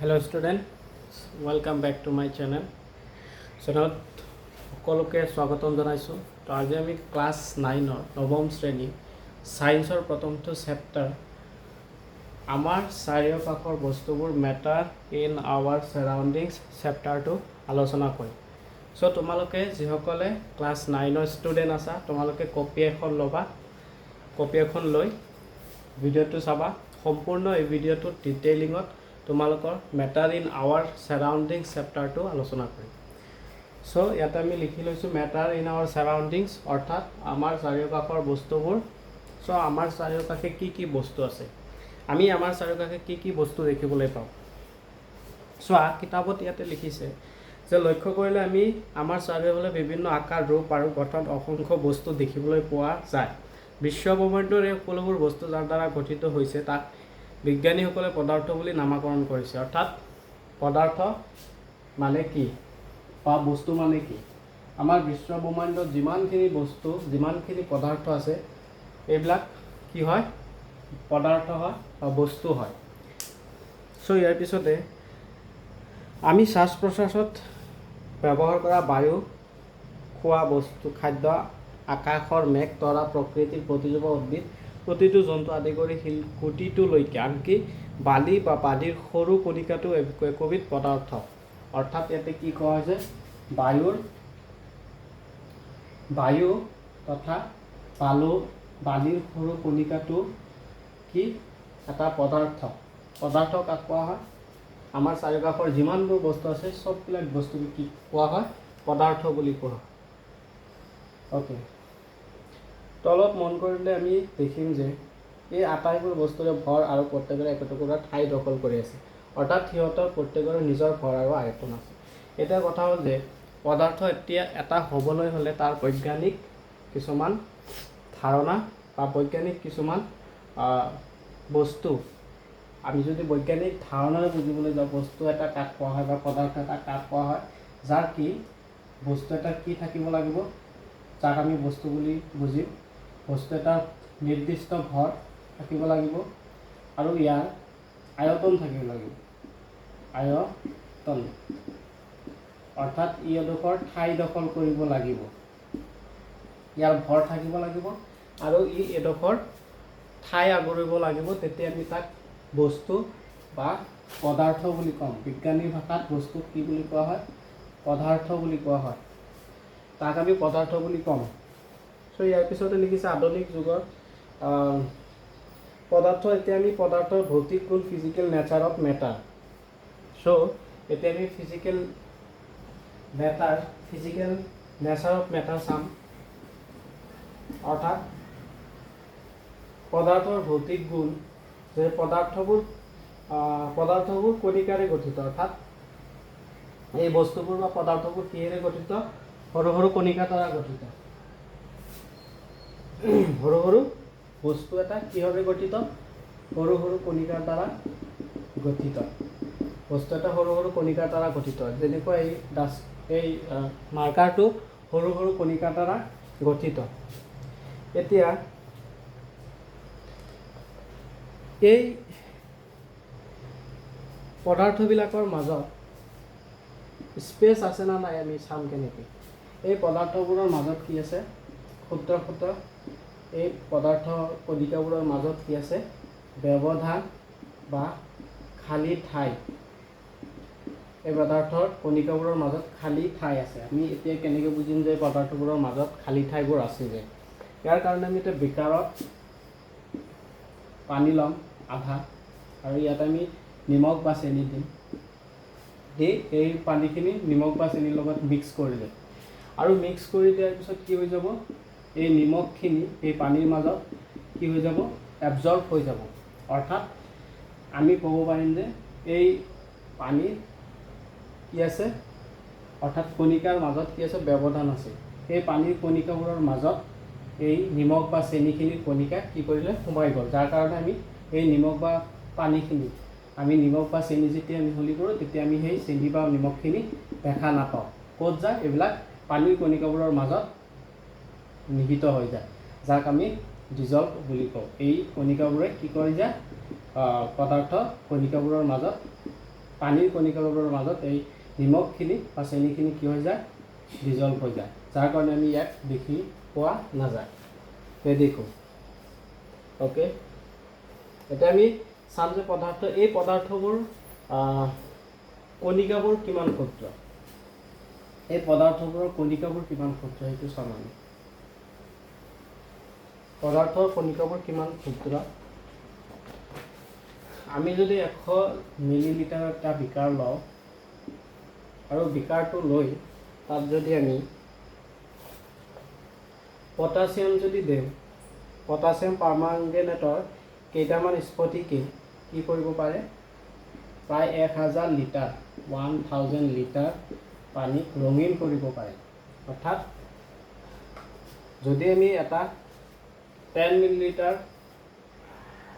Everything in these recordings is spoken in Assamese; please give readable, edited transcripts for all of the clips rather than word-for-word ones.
Hello students, welcome back to my channel. চেনেলত সকলোকে স্বাগতম জনাইছোঁ। তো আজি আমি ক্লাছ 9ৰ নৱম শ্ৰেণী সায়েন্সৰ প্ৰথমটো চেপ্টাৰ আমাৰ চাৰিওকাষৰ বস্তুবোৰ মেটাৰ ইন আৱাৰ সাৰাউণ্ডিংছ চেপ্টাৰটো আলোচনা কৰিম। চ' তোমালোকে যিসকলে ক্লাছ 9ৰ ষ্টুডেণ্ট আছা তোমালোকে কপি এখন ল'বা, কপি এখন লৈ ভিডিঅ'টো চাবা। সম্পূৰ্ণ এই ভিডিঅ'টোত ডিটেইলিঙত তোমালোকৰ মেটাৰ ইন আৱাৰ সাৰাউণ্ডিংছ চেপ্টাৰটো আলোচনা কৰিম। চ' ইয়াতে আমি লিখি লৈছোঁ মেটাৰ ইন আৱাৰ সাৰাউণ্ডিংছ অৰ্থাৎ আমাৰ চাৰিওকাষৰ বস্তুবোৰ। চ' আমাৰ চাৰিওকাষে কি বস্তু আছে, আমি আমাৰ চাৰিওকাষে কি বস্তু দেখিবলৈ পাওঁ। চোৱা কিতাপত ইয়াতে লিখিছে যে লক্ষ্য কৰিলে আমি আমাৰ চাৰিওফালে বিভিন্ন আকাৰ ৰূপ আৰু গঠন অসংখ্য বস্তু দেখিবলৈ পোৱা যায়। বিশ্বব্ৰহ্মাণ্ডৰ এই সকলোবোৰ বস্তু যাৰ দ্বাৰা গঠিত হৈছে তাক বিজ্ঞানীসকলে পদাৰ্থ বুলি নামাকৰণ কৰিছে। অৰ্থাৎ পদাৰ্থ মানে কি বা বস্তু মানে কি, আমাৰ বিশ্বব্ৰহ্মাণ্ডত যিমানখিনি বস্তু যিমানখিনি পদাৰ্থ আছে এইবিলাক কি হয়, পদাৰ্থ হয় বা বস্তু হয়। চ' ইয়াৰ পিছতে আমি শ্বাস প্ৰশ্বাসত ব্যৱহাৰ কৰা বায়ু, খোৱা বস্তু খাদ্য, আকাশৰ মেঘ তৰা, প্ৰকৃতিৰ প্ৰতিজোপা উদ্ভিদ, প্ৰতিটো জন্তু আদি কৰি শিলগুটিটোলৈকে আনকি বালি বা বালিৰ সৰু কণিকাটো একোবিধ পদাৰ্থ। অৰ্থাৎ ইয়াতে কি কোৱা হৈছে, বায়ু তথা বালিৰ সৰু কণিকাটো কি এটা পদাৰ্থ। পদাৰ্থ কাক কোৱা হয়, আমাৰ চাৰিওকাষৰ যিমানবোৰ বস্তু আছে চববিলাক বস্তু কি কোৱা হয়, পদাৰ্থ বুলি কোৱা হয়। অ'কে, তলত মন কৰিলে আমি দেখিম যে এই আটাইবোৰ বস্তুৰে ভৰ আৰু প্ৰত্যেকৰে একোটুকুৰা ঠাই দখল কৰি আছে। অৰ্থাৎ সিহঁতৰ প্ৰত্যেকৰে নিজৰ ভৰ আৰু আয়তন আছে। এতিয়া কথা হ'ল যে পদাৰ্থ এতিয়া এটা হ'বলৈ হ'লে তাৰ বৈজ্ঞানিক কিছুমান ধাৰণা বা বৈজ্ঞানিক কিছুমান বস্তু, আমি যদি বৈজ্ঞানিক ধাৰণাৰে বুজিবলৈ যাওঁ বস্তু এটা কাক কোৱা হয় বা পদাৰ্থ এটা কাক কোৱা হয়, যাৰ কি বস্তু এটা কি থাকিব লাগিব, যাক আমি বস্তু বুলি বুজিম। বস্তু এটা নিৰ্দিষ্ট ভৰ থাকিব লাগিব আৰু ইয়াৰ আয়তন থাকিব লাগিব। আয়তন অৰ্থাৎ ই এডোখৰ ঠাই দখল কৰিব লাগিব, ইয়াৰ ভৰ থাকিব লাগিব আৰু ই এডোখৰ ঠাই আগুৰিব লাগিব। তেতিয়া আমি তাক বস্তু বা পদাৰ্থ বুলি ক'ম। বিজ্ঞানী ভাষাত বস্তুক কি বুলি কোৱা হয়, পদাৰ্থ বুলি কোৱা হয়। তাক আমি পদাৰ্থ বুলি ক'ম। চ' ইয়াৰ পিছতে লিখিছে আধুনিক যুগৰ পদাৰ্থ। এতিয়া আমি পদাৰ্থৰ ভৌতিক গুণ ফিজিকেল নেচাৰ অফ মেটাৰ। চ' এতিয়া আমি ফিজিকেল নেচাৰ অফ মেটাৰ চাম। অৰ্থাৎ পদাৰ্থৰ ভৌতিক গুণ, যে পদাৰ্থবোৰ কণিকাৰে গঠিত। অৰ্থাৎ এই বস্তুবোৰ বা পদাৰ্থবোৰ কিহেৰে গঠিত, সৰু সৰু কণিকাৰ দ্বাৰা গঠিত। সৰু সৰু বস্তু এটা কিহৰে গঠিত, সৰু সৰু কণিকাৰ দ্বাৰা গঠিত। বস্তু এটা সৰু সৰু কণিকাৰ দ্বাৰা গঠিত। যেনেকুৱা এই মাৰ্কাৰটো সৰু সৰু কণিকাৰ দ্বাৰা গঠিত। এতিয়া এই পদাৰ্থবিলাকৰ মাজত স্পেচ আছে না নাই আমি চাম কেনেকৈ। এই পদাৰ্থবোৰৰ মাজত কি আছে, ক্ষুদ্ৰ ক্ষুদ্ৰ এই পদাৰ্থ কণিকাবোৰৰ মাজত কি আছে, ব্যৱধান বা খালী ঠাই। এই পদাৰ্থৰ কণিকাবোৰৰ মাজত খালী ঠাই আছে। আমি এতিয়া কেনেকৈ বুজিম যে পদাৰ্থবোৰৰ মাজত খালী ঠাইবোৰ আছে যে, ইয়াৰ কাৰণে আমি এতিয়া বিকাৰত পানী ল'ম আধা, আৰু ইয়াত আমি নিমখ বা চেনি দিম। দি এই পানীখিনি নিমখ বা চেনিৰ লগত মিক্স কৰিলে, আৰু মিক্স কৰি দিয়াৰ পিছত কি হৈ যাব, এই নিমখখিনি এই পানীৰ মাজত কি হৈ যাব, এবজৰ্ব হৈ যাব। অৰ্থাৎ আমি ক'ব পাৰিম যে এই পানীৰ কি আছে, অৰ্থাৎ কণিকাৰ মাজত কি আছে, ব্যৱধান আছে। সেই পানীৰ কণিকাবোৰৰ মাজত এই নিমখ বা চেনিখিনিৰ কণিকা কি কৰিলে, সোমাই গ'ল। যাৰ কাৰণে আমি এই নিমখ বা পানীখিনি, আমি নিমখ বা চেনি যেতিয়া মিহলি কৰোঁ তেতিয়া আমি সেই চেনি বা নিমখখিনি দেখা নাপাওঁ। ক'ত যায়, এইবিলাক পানীৰ কণিকাবোৰৰ মাজত নিহিত হৈ যায়, যাক আমি ডিজল্ভ বুলি কওঁ। এই কণিকাবোৰে কি কৰি যায়, পদাৰ্থ কণিকাবোৰৰ মাজত পানীৰ কণিকাবোৰৰ মাজত এই নিমখখিনি বা চেনিখিনি কি হৈ যায়, ডিজলভ হৈ যায়, যাৰ কাৰণে আমি ইয়াক দেখি পোৱা নাযায়। দেখো অ'কে, এতিয়া আমি চাম যে এই পদাৰ্থবোৰ কণিকাবোৰ কিমান ক্ষুদ্ৰ। এই পদাৰ্থবোৰৰ কণিকাবোৰ কিমান ক্ষুদ্ৰ সেইটো চাম আমি। পদাৰ্থৰ কণিকাবোৰ কিমান ক্ষুদ্ৰ। আমি যদি 100 মিলিলিটাৰ এটা বিকাৰ লওঁ আৰু বিকাৰটো লৈ তাত যদি আমি পটাছিয়াম যদি দিওঁ, পটাছিয়াম পাৰমাংগনেটৰ কেইটামান স্ফটিকে কি কৰিব পাৰে, প্ৰায় 1000 লিটাৰ 1000 লিটাৰ পানীক ৰঙীন কৰিব পাৰে। অৰ্থাৎ যদি আমি এটা 10 মিলিলিটাৰ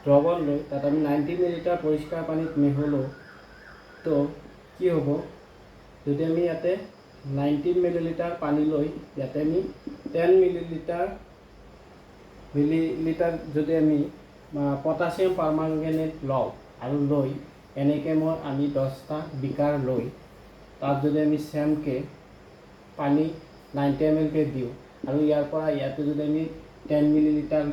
দ্ৰৱণ লৈ তাত আমি 90 মিলিলিটাৰ পৰিষ্কাৰ পানীত মিহলোঁ, তো কি হ'ব, যদি আমি ইয়াতে 90 মিলিলিটাৰ পানী লৈ ইয়াতে আমি 10 মিলিলিটাৰ যদি আমি পটাছিয়াম পাৰমাংগনেট লওঁ আৰু লৈ এনেকৈ আমি 10টা বিকাৰ লৈ তাত যদি আমি চেমকৈ পানী 90 ml দিওঁ আৰু ইয়াৰ পৰা ইয়াতে যদি আমি 10 মিলিলিটাৰ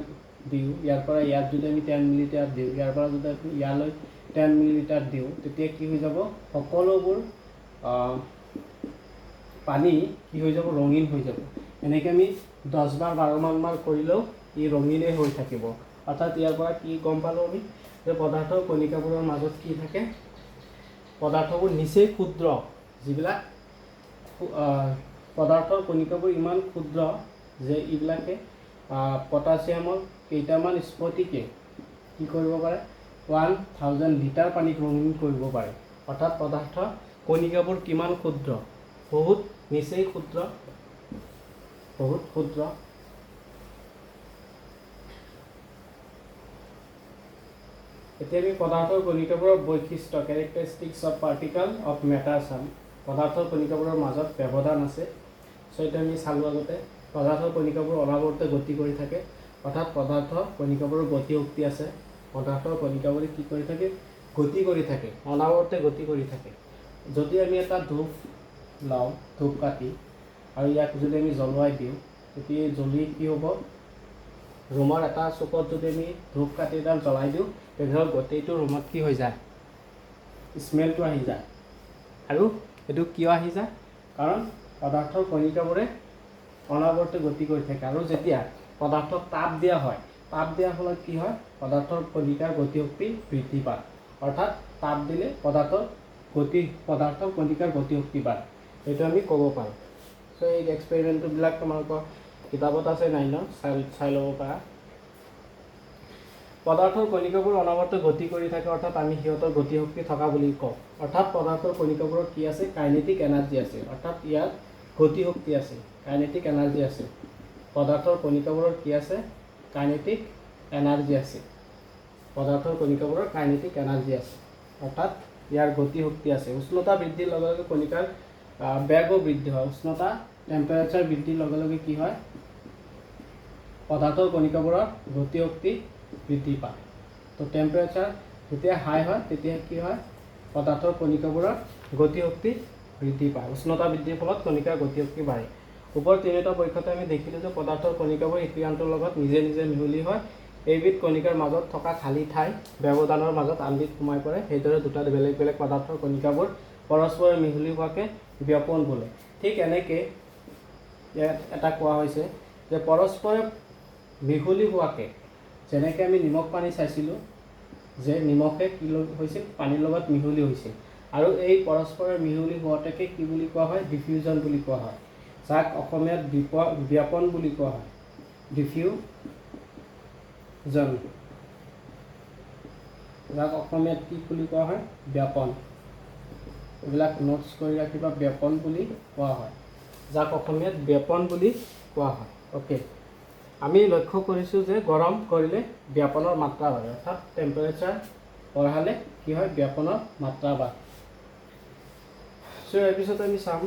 দিওঁ, ইয়াৰ পৰা ইয়াত যদি আমি 10 মিলিলিটাৰ দিওঁ, ইয়াৰ পৰা যদি আমি ইয়ালৈ 10 মিলিলিটাৰ দিওঁ, তেতিয়া কি হৈ যাব, সকলোবোৰ পানী কি হৈ যাব, ৰঙীন হৈ যাব। এনেকৈ আমি 10 বাৰ 12 বাৰ কৰিলেও ই ৰঙীনেই হৈ থাকিব। অৰ্থাৎ ইয়াৰ পৰা কি গম পালোঁ আমি যে পদাৰ্থৰ কণিকাবোৰৰ মাজত কি থাকে, পদাৰ্থবোৰ নিচেই ক্ষুদ্ৰ। যিবিলাক পদাৰ্থৰ কণিকাবোৰ ইমান ক্ষুদ্ৰ যে এইবিলাকে পটাছিয়ামৰ কেইটামান স্ফটিকে কি কৰিব পাৰে, 1000 লিটাৰ পানীক ৰঙীন কৰিব পাৰে। অৰ্থাৎ পদাৰ্থৰ কণিকাবোৰ কিমান ক্ষুদ্ৰ, বহুত নিচেই ক্ষুদ্ৰ, বহুত ক্ষুদ্ৰ। এতিয়া আমি পদাৰ্থৰ কণিকাবোৰৰ বৈশিষ্ট্য, characteristics of particle of matter চাম। পদাৰ্থৰ কণিকাবোৰৰ মাজত ব্যৱধান আছে। চ' এতিয়া আমি চালোঁ আগতে পদাৰ্থৰ কণিকাবোৰ অনাবৰ্তে গতি কৰি থাকে। অৰ্থাৎ পদাৰ্থৰ কণিকাবোৰৰ গতি শক্তি আছে। পদাৰ্থৰ কণিকাবোৰে কি কৰি থাকে, গতি কৰি থাকে, অনাবৰ্তে গতি কৰি থাকে। যদি আমি এটা ধূপ লওঁ, ধূপকাঠি, আৰু ইয়াক যদি আমি জ্বলোৱাই দিওঁ, তেতিয়া জ্বলি কি হ'ব, ৰুমৰ এটা চুকত যদি আমি ধূপকাঠিডাল জ্বলাই দিওঁ, তেনেহ'লে গোটেইটো ৰুমত কি হৈ যায়, স্মেলটো আহি যায়। আৰু এইটো কিয় আহি যায়, কাৰণ পদাৰ্থৰ কণিকাবোৰে অনাবৰ্তে গতি কৰি থাকে। আৰু যেতিয়া পদাৰ্থক তাপ দিয়া হয়, তাপ দিয়াৰ ফলত কি হয়, পদাৰ্থৰ কণিকাৰ গতিশক্তি বৃদ্ধি পায়। অৰ্থাৎ তাপ দিলে পদাৰ্থৰ কণিকাৰ গতিশক্তি বাঢ়ে, এইটো আমি ক'ব পাৰোঁ। চ' এই এক্সপেৰিমেণ্টবিলাক তোমালোকৰ কিতাপত আছে 9ৰ, চাই ল'ব পাৰা। পদাৰ্থৰ কণিকাবোৰ অনাবৰ্তে গতি কৰি থাকে, অৰ্থাৎ আমি সিহঁতৰ গতিশক্তি থকা বুলি কওঁ। অৰ্থাৎ পদাৰ্থৰ কণিকাবোৰত কি আছে, কাইনেটিক এনাৰ্জি আছে। অৰ্থাৎ ইয়াত গতিশক্তি আছে, কাইনেটিক এনাৰ্জি আছে। পদাৰ্থৰ কণিকাবোৰত কি আছে, কাইনেটিক এনাৰ্জি আছে। পদাৰ্থৰ কণিকাবোৰৰ কাইনেটিক এনাৰ্জি আছে, অৰ্থাৎ ইয়াৰ গতিশক্তি আছে। উষ্ণতা বৃদ্ধিৰ লগে লগে কণিকাৰ বেগো বৃদ্ধি হয়। উষ্ণতা টেম্পাৰেচাৰ বৃদ্ধিৰ লগে লগে কি হয়, পদাৰ্থৰ কণিকাবোৰৰ গতিশক্তি বৃদ্ধি পায়। তো টেম্পাৰেচাৰ যেতিয়া হাই হয় তেতিয়া কি হয়, পদাৰ্থৰ কণিকাবোৰৰ গতিশক্তি বৃদ্ধি পায়। উষ্ণতা বৃদ্ধিৰ ফলত কণিকাৰ গতিশক্তি বাঢ়ে। ওপৰ তিনিটা পৰীক্ষাতে আমি দেখিলোঁ যে পদাৰ্থৰ কণিকাবোৰ ইটো আনটোৰ লগত নিজে নিজে মিহলি হয়। এইবিধ কণিকাৰ মাজত থকা খালী ঠাই ব্যৱধানৰ মাজত আনবিধ সোমাই পৰে। সেইদৰে দুটা বেলেগ বেলেগ পদাৰ্থৰ কণিকাবোৰ পৰস্পৰে মিহলি হোৱাকে ব্যাপন বোলে। ঠিক এনেকৈ ইয়াত এটা কোৱা হৈছে যে পৰস্পৰে মিহলি হোৱাকে, যেনেকৈ আমি নিমখ পানী চাইছিলোঁ যে নিমখে কি হৈছিল, পানীৰ লগত মিহলি হৈছিল। আৰু এই পৰস্পৰে মিহলি হোৱাটোকে কি বুলি কোৱা হয়, ডিফিউজন বুলি কোৱা হয়, যাক অসমীয়াত ব্যাপন বুলি কোৱা হয়। ডিফিউজন, যাক অসমীয়াত কি বুলি কোৱা হয়, ব্যাপন। এইবিলাক নোটছ কৰি ৰাখিবা, ব্যাপন বুলি কোৱা হয়, যাক অসমীয়াত ব্যাপন বুলি কোৱা হয়। অ'কে, আমি লক্ষ্য কৰিছোঁ যে গৰম কৰিলে ব্যাপনৰ মাত্ৰা বাঢ়ে, অৰ্থাৎ টেম্পাৰেচাৰ বঢ়ালে কি হয়, ব্যাপনৰ মাত্ৰা বাঢ়ে। চ' ইয়াৰ পিছত আমি চাম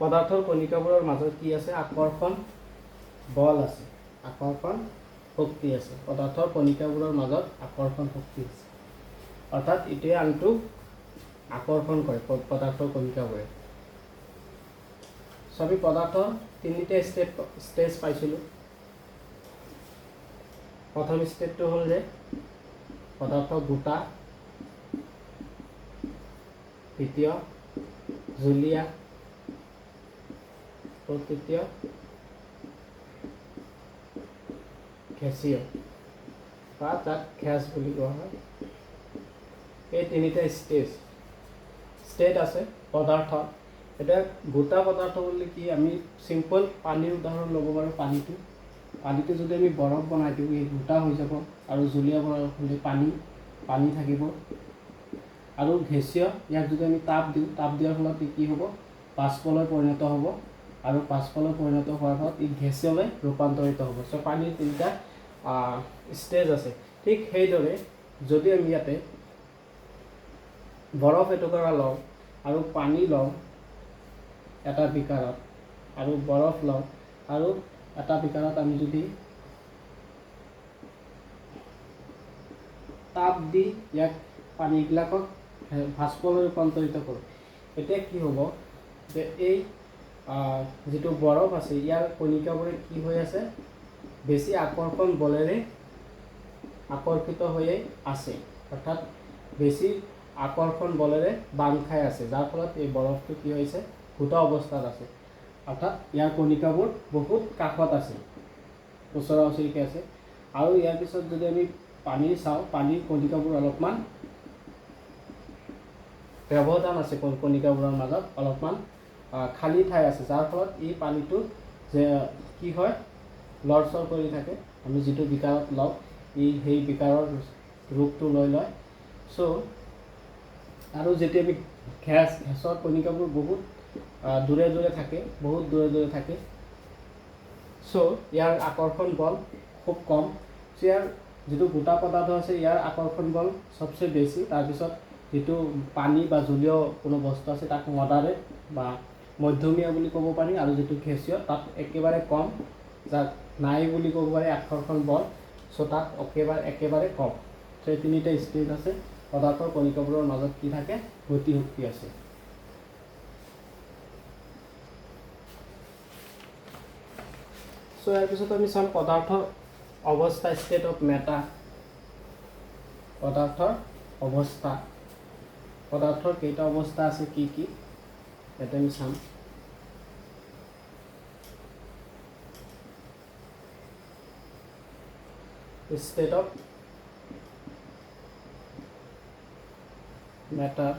পদাৰ্থৰ কণিকাবোৰৰ মাজত কি আছে, আকৰ্ষণ বল আছে। আকৰ্ষণ শক্তি আছে, পদাৰ্থৰ কণিকাবোৰৰ মাজত আকৰ্ষণ শক্তি আছে, অৰ্থাৎ ইটোৱে আনটোক আকৰ্ষণ কৰে পদাৰ্থৰ কণিকাবোৰে। আমি পদাৰ্থৰ তিনিটা ষ্টেজ পাইছিলোঁ। প্ৰথম ষ্টেজটো হ'ল যে পদাৰ্থ গোটা, দ্বিতীয় জুলীয়া, আৰু তৃতীয় গেছীয় বা তাক গেছ বুলি কোৱা হয়। এই তিনিটা ষ্টেট আছে পদাৰ্থ। এতিয়া গোটা পদাৰ্থ বুলি কি, আমি চিম্পল পানীৰ উদাহৰণ ল'ব পাৰোঁ। পানীটো যদি আমি বৰফ বনাই দিওঁ, এই গোটা হৈ যাব, আৰু জুলীয়া বৰফ হ'লে পানী থাকিব। আৰু গেছীয়, ইয়াক যদি আমি তাপ দিওঁ, তাপ দিয়াৰ ফলত ই কি হ'ব, বাষ্পলৈ পৰিণত হ'ব, আৰু বাষ্পলৈ পৰিণত হোৱাৰ ফলত ই গেছীয়লৈ ৰূপান্তৰিত হ'ব। চ' পানীৰ তিনিটা ষ্টেজ আছে। ঠিক সেইদৰে যদি আমি ইয়াতে বৰফ এটুকুৰা লওঁ আৰু পানী লওঁ এটা বিকাৰত, আৰু বৰফ লওঁ আৰু এটা বিকাৰত আমি যদি তাপ দি ইয়াক পানীবিলাকক ভাস্পলৈ ৰূপান্তৰিত কৰোঁ, এতিয়া কি হ'ব যে এই যিটো বৰফ আছে ইয়াৰ কণিকাবোৰে কি হৈ আছে, বেছি আকৰ্ষণ বলেৰে আকৰ্ষিত হৈয়ে আছে, অৰ্থাৎ বেছি আকৰ্ষণ বলেৰে বান্ধ খাই আছে, যাৰ ফলত এই বৰফটো কি হৈছে, গোটা অৱস্থাত আছে, অৰ্থাৎ ইয়াৰ কণিকাবোৰ বহুত কাষত আছে, ওচৰা ওচৰিকৈ আছে। আৰু ইয়াৰ পিছত যদি আমি পানী চাওঁ, পানীৰ কণিকাবোৰ অলপমান ব্যৱধান আছে, কণিকাবোৰৰ মাজত অলপমান খালী ঠাই আছে, যাৰ ফলত এই পানীটো যে কি হয়, লৰচৰ কৰি থাকে। আমি যিটো বিকাৰত লওঁ, সেই বিকাৰৰ ৰূপটো লৈ লয়। চ' আৰু যেতিয়া আমি গেছৰ কণিকাবোৰ বহুত দূৰে দূৰে থাকে, চ' ইয়াৰ আকৰ্ষণ বল খুব কম। চ' ইয়াৰ যিটো গোটা পদাৰ্থ আছে, ইয়াৰ আকৰ্ষণ বল চবচে বেছি। তাৰপিছত যিটো পানী বা জলীয় কোনো বস্তু আছে তাক মডাৰেট বা মধ্যমীয়া বুলি ক'ব পাৰি, আৰু যিটো গেছীয় তাত একেবাৰে কম, যাক নাই বুলি ক'ব পাৰি আকৰ্ষণ বল। চ' তাত একেবাৰে কম। চ' এই তিনিটা ষ্টেজ আছে। পদাৰ্থৰ কণিকাবোৰৰ মাজত কি থাকে, গতিশক্তি আছে। চ' ইয়াৰ পিছত আমি চাম পদাৰ্থৰ অৱস্থা, ষ্টেট অফ মেটাৰ। পদাৰ্থৰ অৱস্থা, পদাৰ্থৰ কেইটা অৱস্থা আছে, কি কি ইয়াতে আমি চাম। ষ্টেট অফ মেটাৰ,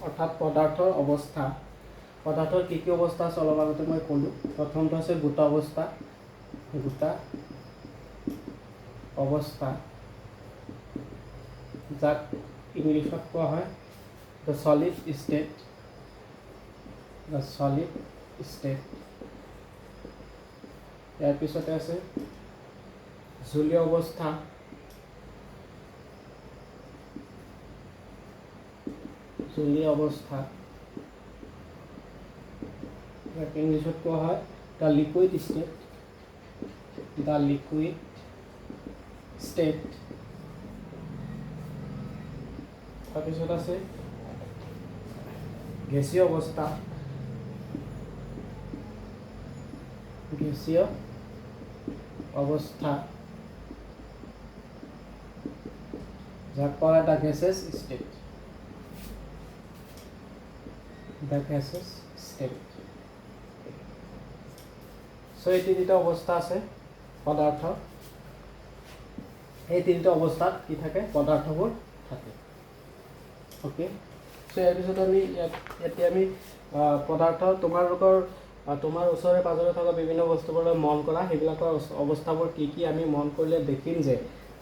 অৰ্থাৎ পদাৰ্থৰ অৱস্থা। পদাৰ্থৰ কি অৱস্থা আছে অলপ আগতে মই ক'লোঁ। প্ৰথমটো আছে গোটা অৱস্থা, যাক ইংলিছত কোৱা হয় দ্য সলিড ষ্টেট। ইয়াৰ পিছতে আছে জলীয় অৱস্থা, যাক ইংলিছত কোৱা হয় দ্য লিকুইড ষ্টেট। তাৰপিছত আছে গেছীয় অৱস্থা, যাক কোৱা হয় দ্য গেছেছ ষ্টেট। চ' এই তিনিটা অৱস্থা আছে পদাৰ্থৰ। এই তিনিটা অৱস্থাত কি থাকে, পদাৰ্থবোৰ থাকে। অ'কে, চ' ইয়াৰ পিছত এতিয়া আমি পদাৰ্থ, তোমাৰ ওচৰে পাজৰে থকা বিভিন্ন বস্তুবোৰলৈ মন কৰা, সেইবিলাকৰ অৱস্থাবোৰ কি কি আমি মন কৰিলে দেখিম যে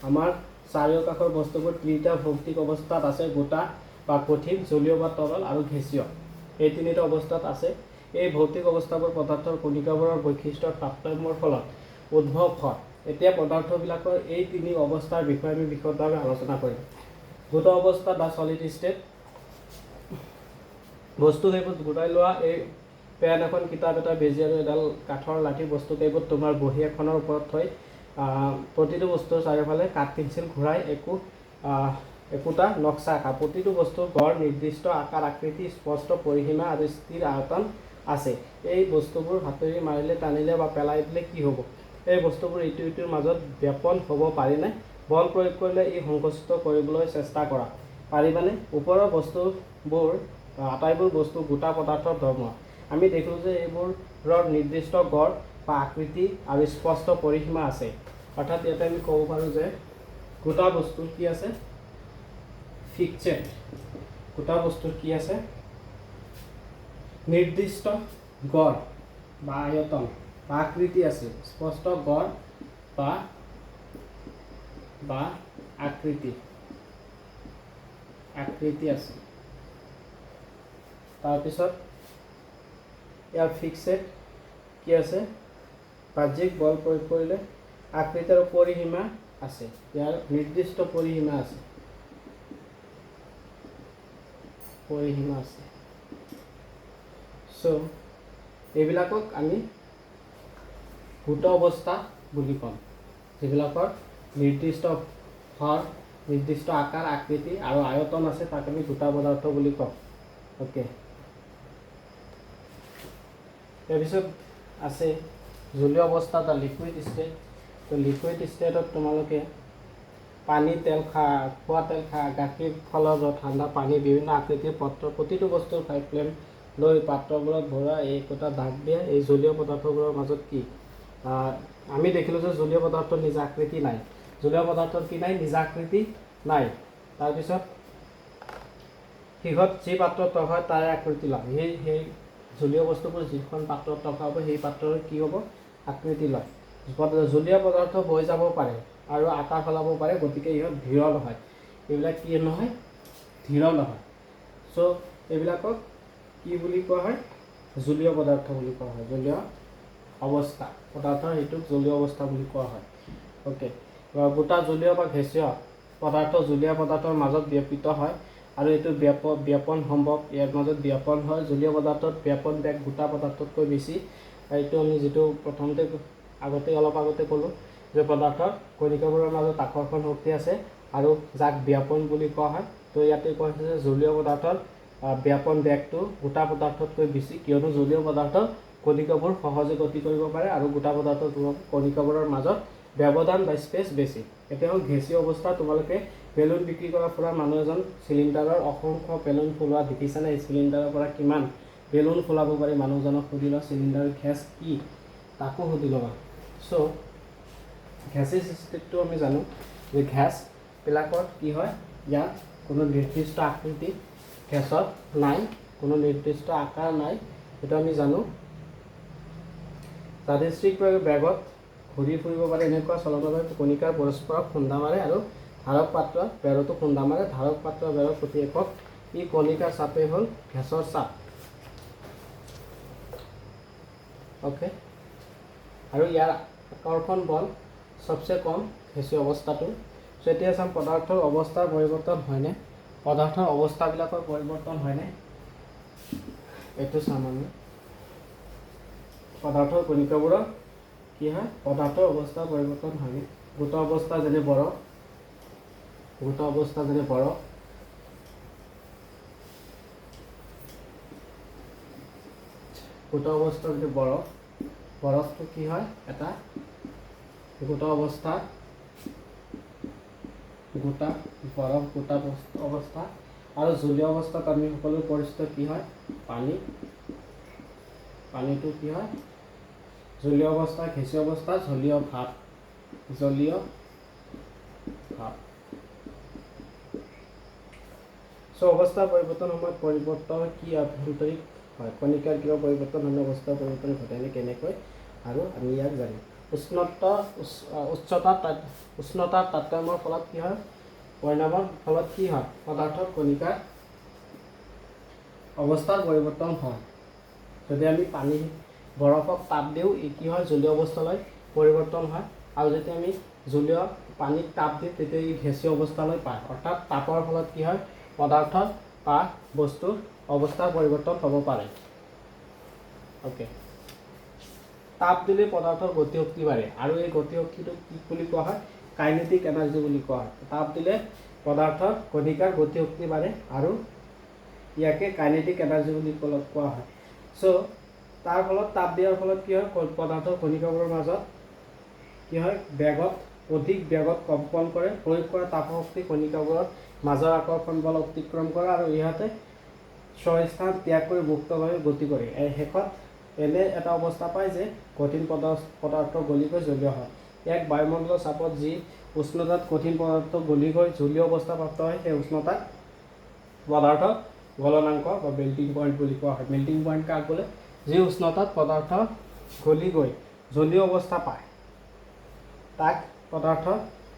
আমাৰ চাৰিওকাষৰ বস্তুবোৰ তিনিটা ভৌতিক অৱস্থাত আছে, গোটা বা কঠিন, জলীয় বা তৰল, আৰু গেছীয়। এই তিনিটা অৱস্থাত আছে। এই ভৌতিক অৱস্থাবোৰ পদাৰ্থৰ কণিকাবোৰৰ বৈশিষ্ট্যৰ তাৰতম্যৰ ফলত উদ্ভৱ হয়। এতিয়া পদাৰ্থবিলাকৰ এই তিনি অৱস্থাৰ বিষয়ে আমি বিশদভাৱে আলোচনা কৰিম। গোটা অৱস্থা বা সলিড ষ্টেট, বস্তু সেইবোৰ গোটাই লোৱা এই পেন এখন, কিতাপ এটা, বেজী আৰু এডাল কাঠৰ লাঠি বস্তু কেইবিধ তোমাৰ বহী এখনৰ ওপৰত থৈ প্ৰতিটো বস্তুৰ চাৰিওফালে কাঠ পেঞ্চিল ঘূৰাই একোটা নক্সা আঁকা। প্ৰতিটো বস্তুৰ গড়, নিৰ্দিষ্ট আকাৰ, আকৃতি, স্পষ্ট পৰিসীমা আৰু স্থিৰ আয়তন আছে। এই বস্তুবোৰ হাতেৰে মাৰিলে, টানিলে বা পেলাই দিলে কি হ'ব? এই বস্তুবোৰ ইটো ইটোৰ মাজত ব্যাপন হ'ব পাৰিনে? বল প্ৰয়োগ কৰিলে ই সংকুচিত কৰিবলৈ চেষ্টা কৰা। পাৰিবানে? ওপৰৰ বস্তুবোৰ আটাইবোৰ বস্তু গোটা পদাৰ্থৰ ধৰ্ম। আমি দেখিলোঁ যে এইবোৰৰ নিৰ্দিষ্ট গড় বা আকৃতি আৰু স্পষ্ট পৰিসীমা আছে। অৰ্থাৎ ইয়াতে আমি ক'ব পাৰোঁ যে গোটা বস্তু কি আছে? ফিক্সড। গোটা বস্তুৰ কি আছে? নিৰ্দিষ্ট গড় বা আয়তন বা আকৃতি আছে। স্পষ্ট গড় বা আকৃতি আছে। তাৰপিছত ইয়াৰ ফিক্সড কি আছে? বাহ্যিক বল প্ৰয়োগ কৰিলে আকৃতি আৰু পৰিসীমা আছে। ইয়াৰ নিৰ্দিষ্ট পৰিসীমা আছে। চ' এইবিলাকক আমি গোট অৱস্থা বুলি ক'ম, যিবিলাকৰ নিৰ্দিষ্ট ভৰ, নিৰ্দিষ্ট আকাৰ, আকৃতি আৰু আয়তন আছে, তাক আমি গোটা পদাৰ্থ বুলি ক'ম। অ'কে, তাৰপিছত আছে জলীয় অৱস্থা বা লিকুইড ষ্টেট। তো লিকুইড ষ্টেটত তোমালোকে পানী, তেল খোৱা তেল, গাখীৰ, ফলৰ ৰস, ঠাণ্ডা পানী, বিভিন্ন আকৃতিৰ পাত্ৰ, প্ৰতিটো বস্তুৰ ফ্লেম লৈ পাত্ৰবোৰত ভৰোৱা, একোটা দাগ দিয়া। এই জলীয় পদাৰ্থবোৰৰ মাজত কি? আমি দেখিলোঁ যে জলীয় পদাৰ্থৰ নিজা আকৃতি নাই। জলীয় পদাৰ্থৰ কি নাই? নিজা আকৃতি নাই। তাৰপিছত শেষত যি পাত্ৰত ৰখা হয় তাৰে আকৃতি লয়। সেই জলীয় বস্তুবোৰ যিখন পাত্ৰত ৰখা হ'ব সেই পাত্ৰৰ কি হ'ব? আকৃতি লয়। জলীয় পদাৰ্থ বৈ যাব পাৰে আৰু আকাৰ সলাব পাৰে, গতিকে ইহঁত ধীৰ নহয়। এইবিলাক কি নহয়? ধীৰ নহয়। চ' এইবিলাকক কি বুলি কোৱা হয়? জলীয় পদাৰ্থ বুলি কোৱা হয়। জলীয় অৱস্থা পদাৰ্থ, সেইটোক জলীয় অৱস্থা বুলি কোৱা হয়। অ'কে, গোটা জলীয় বা গেছীয় পদাৰ্থ জলীয় পদাৰ্থৰ মাজত ব্যাপিত হয় আৰু এইটো ব্যাপন সম্ভৱ। ইয়াৰ মাজত ব্যাপন হয়। জলীয় পদাৰ্থত ব্যাপন বেগ গোটা পদাৰ্থতকৈ বেছি। এইটো আমি যিটো প্ৰথমতে অলপ আগতে ক'লোঁ যে পদাৰ্থৰ কণিকাবোৰৰ মাজত আকৰ্ষণ শক্তি আছে আৰু যাক ব্যাপন বুলি কোৱা হয়। তো ইয়াতে কোৱা হৈছে যে জলীয় পদাৰ্থৰ ব্যাপন বেগটো গোটা পদাৰ্থতকৈ বেছি, কিয়নো জলীয় পদাৰ্থৰ কণিকাবোৰ সহজে গতি কৰিব পাৰে আৰু গোটা পদাৰ্থৰ কণিকাবোৰৰ মাজত ব্যৱধান বা স্পেচ বেছি। এতিয়া হ'ল গেছীয় অৱস্থা। তোমালোকে বেলুন বিক্ৰী কৰা মানুহ এজন চিলিণ্ডাৰৰ অসংখ্য বেলুন ফুলোৱা দেখিছানে? এই চিলিণ্ডাৰৰ পৰা কিমান বেলুন ফুলাব পাৰি মানুহজনক সুধি লোৱা। চিলিণ্ডাৰৰ গেছ কি তাকো সুধি ল'বা। চ' গেছৰ ষ্টেটটো আমি জানো যে গেছবিলাকত কি হয়? ইয়াৰ কোনো নিৰ্দিষ্ট আকৃতি গেছত নাই, কোনো নিৰ্দিষ্ট আকাৰ নাই, সেইটো আমি জানো। যাদৃচ্ছিক বেগত ঘূৰি ফুৰিব পাৰে এনেকুৱা চলনভাৱে কণিকাৰ পৰস্পৰক খুন্দা মাৰে আৰু ধাৰক পাত্ৰ বেৰতো খুন্দা মাৰে। ধাৰক পাত্ৰ বেৰৰ প্ৰতি একক ই কণিকাৰ চাপেই হ'ল গেছৰ চাপ। অ'কে, আৰু ইয়াৰ আকৰ্ষণ বল চবচে কম গেছীয় অৱস্থাটো। চ' এতিয়া চাম পদাৰ্থৰ অৱস্থাৰ পৰিৱৰ্তন হয়নে? পদাৰ্থৰ অৱস্থাবিলাকৰ পৰিৱৰ্তন হয়নে? এইটো চাম আমি। পদাৰ্থৰ কণিকাবোৰৰ কি হয়? পদাৰ্থৰ অৱস্থাৰ পৰিৱৰ্তন হয়নে? গোটা অৱস্থা যেনে বৰফ, গোটা অৱস্থা যেনে বৰফ, গোটা অৱস্থা যদি বৰফটো কি হয়? এটা গোটা অৱস্থা, বৰফ গোটা অৱস্থা। আৰু জলীয় অৱস্থাত আমি সকলো পৰিচিত কি হয়? পানীটো কি হয়? জলীয় অৱস্থা, গেছীয় অৱস্থা, জলীয় ভাপ। চ' অৱস্থাৰ পৰিৱৰ্তন সময়ত পৰিৱৰ্তন কি আভ্যন্তৰিক হয়? কণিকাৰ কিবা পৰিৱৰ্তন হ'লে অৱস্থাৰ পৰিৱৰ্তন ঘটে কেনেকৈ? আৰু আমি ইয়াক জানিম। উষ্ণতাৰ তাৰতম্যৰ ফলত কি হয়? পৰিণামৰ ফলত কি হয়? পদাৰ্থৰ কণিকাৰ অৱস্থাৰ পৰিৱৰ্তন হয়। যদি আমি বৰফক তাপ দিওঁ, ই কি হয়? জলীয় অৱস্থালৈ পৰিৱৰ্তন হয়। আৰু যেতিয়া আমি পানীক তাপ দিওঁ তেতিয়া ই গেছীয় অৱস্থালৈ পায়। অৰ্থাৎ তাপৰ ফলত কি হয়? পদাৰ্থ বা বস্তুৰ অৱস্থাৰ পৰিৱৰ্তন হ'ব পাৰে। ওকে তাপ দিলে পদাৰ্থৰ গতিশক্তি বাঢ়ে আৰু এই গতিশক্তিটো কি বুলি কোৱা হয় কাইনেটিক এনাৰ্জি বুলি কোৱা হয় তাপ দিলে পদাৰ্থৰ কণিকাৰ গতিশক্তি বাঢ়ে আৰু ইয়াকে কাইনেটিক এনাৰ্জি বুলি কোৱা হয় সো তাৰ ফলত তাপ দিয়াৰ ফলত কি হয় পদাৰ্থৰ কণিকাবোৰৰ মাজত কি হয় বেগত অধিক বেগত কম্পন কৰে প্ৰয়োগ কৰা তাপশক্তি কণিকাবোৰৰ মাজৰ আকৰ্ষণ বল অতিক্ৰম কৰে আৰু ইহঁতে স্বস্থান ত্যাগ কৰি মুক্তভাৱে গতি কৰে এই শেষত এনে এটা অৱস্থা পায় যে কঠিন পদাৰ্থ গলি গৈ জলীয় হয় এক বায়ুমণ্ডলৰ চাপত যি উষ্ণতাত কঠিন পদাৰ্থ গলি গৈ জলীয় অৱস্থা প্ৰাপ্ত হয় সেই উষ্ণতাক পদাৰ্থ গলনাংক বা মেল্টিং পইণ্ট বুলি কোৱা হয় মেল্টিং পইণ্ট কাক বোলে যি উষ্ণতাত পদাৰ্থ গলি গৈ জলীয় অৱস্থা পায় তাক পদাৰ্থ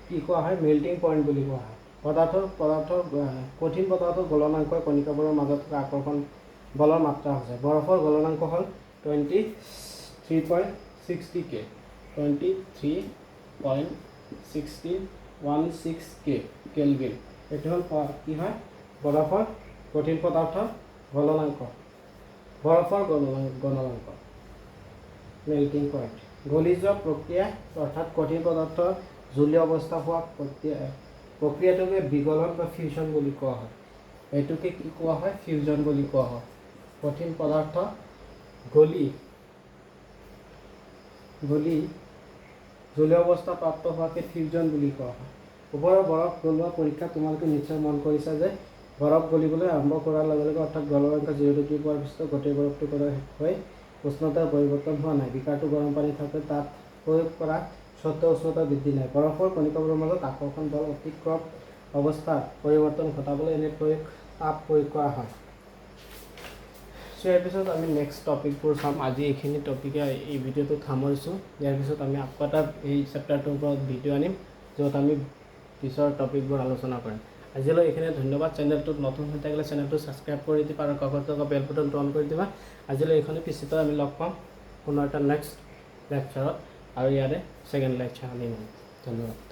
কি কোৱা হয় মেল্টিং পইণ্ট বুলি কোৱা হয় কঠিন পদাৰ্থৰ গলনাংকই কণিকাবোৰৰ মাজত থকা আকৰ্ষণ বলৰ মাত্ৰা হৈছে বৰফৰ গলনাংক হ'ল 23.60 K 23.16 K কেলভিন এইটো হ'ল কি হয় বৰফৰ কঠিন পদাৰ্থৰ গলনাংক মেল্টিং পইণ্ট গলি যোৱা প্ৰক্ৰিয়া অৰ্থাৎ কঠিন পদাৰ্থৰ জলীয় অৱস্থা হোৱা প্ৰক্ৰিয়াটোকে বিগলন বা ফিউজন বুলি কোৱা হয় এইটোকে কি কোৱা হয় ফিউজন বুলি কোৱা হয় কঠিন পদাৰ্থ গলি জলীয় অৱস্থা প্ৰাপ্ত হোৱাকে ফিউজন বুলি কোৱা হয় ওপৰৰ বৰফ গলোৱা পৰীক্ষা তোমালোকে নিশ্চয় মন কৰিছা যে বৰফ গলিবলৈ আৰম্ভ কৰাৰ লগে লগে অৰ্থাৎ গলনাংক 0 ডিগ্ৰী পোৱাৰ পিছত গোটেই বৰফটো হৈ উষ্ণতাৰ পৰিৱৰ্তন হোৱা নাই বিকাৰটো গৰম পানী থাকে তাত প্ৰয়োগ কৰা স্বত্তেও উষ্ণতা বৃদ্ধি নাই বৰফৰ কণিকাবোৰৰ মাজত আকৰ্ষণ বল অতিক্ৰম অৱস্থাৰ পৰিৱৰ্তন ঘটাবলৈ এনে তাপ প্ৰয়োগ কৰা হয় সো ইয়াৰ পিছত আমি নেক্সট টপিকবোৰ চাম আজি এইখিনি টপিকে এই ভিডিঅ'টো সামৰিছোঁ ইয়াৰ পিছত আমি আকৌ এটা এই চেপ্টাৰটোৰ ওপৰত ভিডিঅ' আনিম য'ত আমি পিছৰ টপিকবোৰ আলোচনা কৰিম আজিলৈ এইখিনিয়ে ধন্যবাদ চেনেলটোত নতুন হৈ থাকিলে চেনেলটো ছাবস্ক্ৰাইব কৰি দিবা আৰু কাষত থকা বেল বাটনটো অন কৰি দিবা আজিলৈ এইখিনি পিছতে আমি লগ পাম পুনৰ এটা নেক্সট লেকচাৰত আৰু ইয়াৰে ছেকেণ্ড লেকচাৰ আনিম ধন্যবাদ